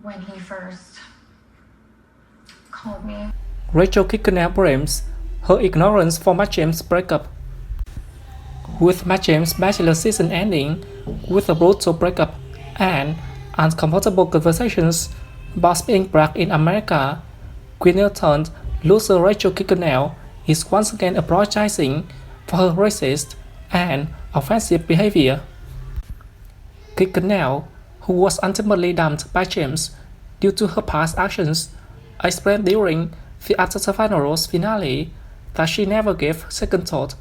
when he first called me. Rachael Kirkconnell blames her ignorance for Matt James' breakup. With Matt James' Bachelor season ending with a brutal breakup and uncomfortable conversations about being black in America, winner-turned loser Rachael Kirkconnell is once again apologizing for her racist and offensive behavior. Kirkconnell, who was ultimately dumped by James due to her past actions, explained during the quarterfinals finale that she never gave second thought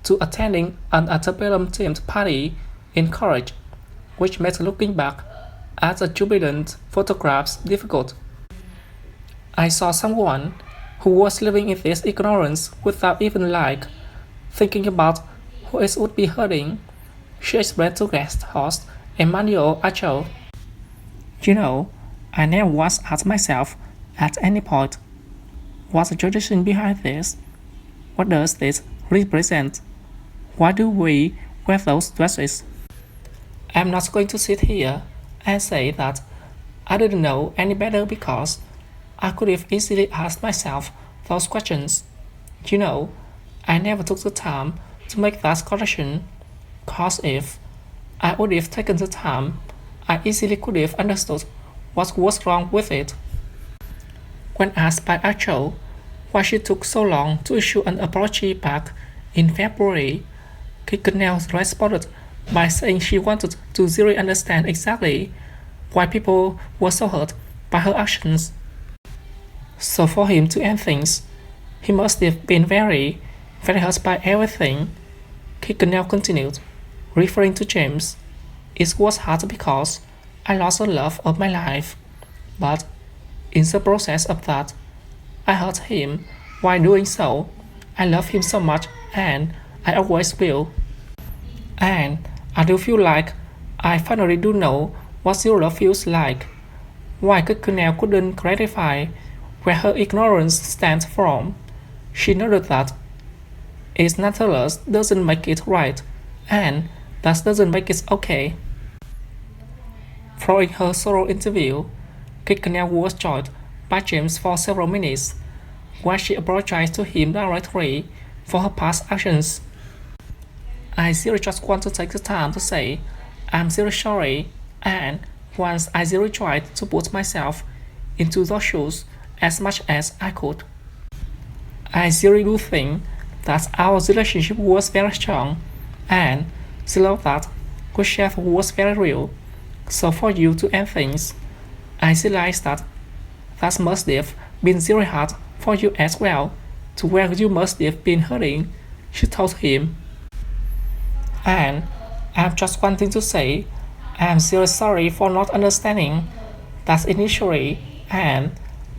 to attending an antebellum-themed party in college, which made looking back at the jubilant photographs difficult. I saw someone who was living in this ignorance without even thinking about who it would be hurting, she explained to guest host Emmanuel Achel. You know, I never once asked myself at any point, what's the tradition behind this? What does this represent? Why do we wear those dresses? I'm not going to sit here and say that I didn't know any better because I could have easily asked myself those questions. You know, I never took the time to make that correction, cause if I would have taken the time, I easily could have understood what was wrong with it. When asked by Rachel why she took so long to issue an apology back in February, Kirkconnell responded by saying she wanted to really understand exactly why people were so hurt by her actions. So for him to end things, he must have been very hurt by everything. Kirkconnell continued, referring to James. It was hard because I lost the love of my life, but in the process of that, I hurt him while doing so. I love him so much and I always will. And I do feel like I finally do know what zero love feels like. Why Kirkconnell couldn't clarify where her ignorance stands from. She noted that it's nonetheless doesn't make it right, and that doesn't make it okay. Following her solo interview, Kirkconnell was joined by James for several minutes, where she apologized to him directly for her past actions. I really just want to take the time to say I'm really sorry, and once I really tried to put myself into those shoes as much as I could. I really do think that our relationship was very strong, and the love that we shared was very real. So for you to end things, I realized that must have been very hard for you as well, to where you must have been hurting, she told him. And I'm just wanting to say, I'm really sorry for not understanding that initially, and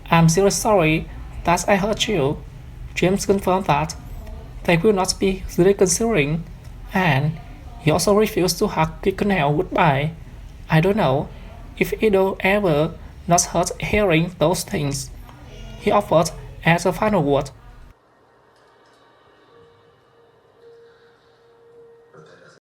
I'm really sorry that I hurt you. James confirmed that they will not be reconsidering, and he also refused to hug Kirkconnell goodbye. I don't know if it'll ever not hurt hearing those things, he offered as a final word.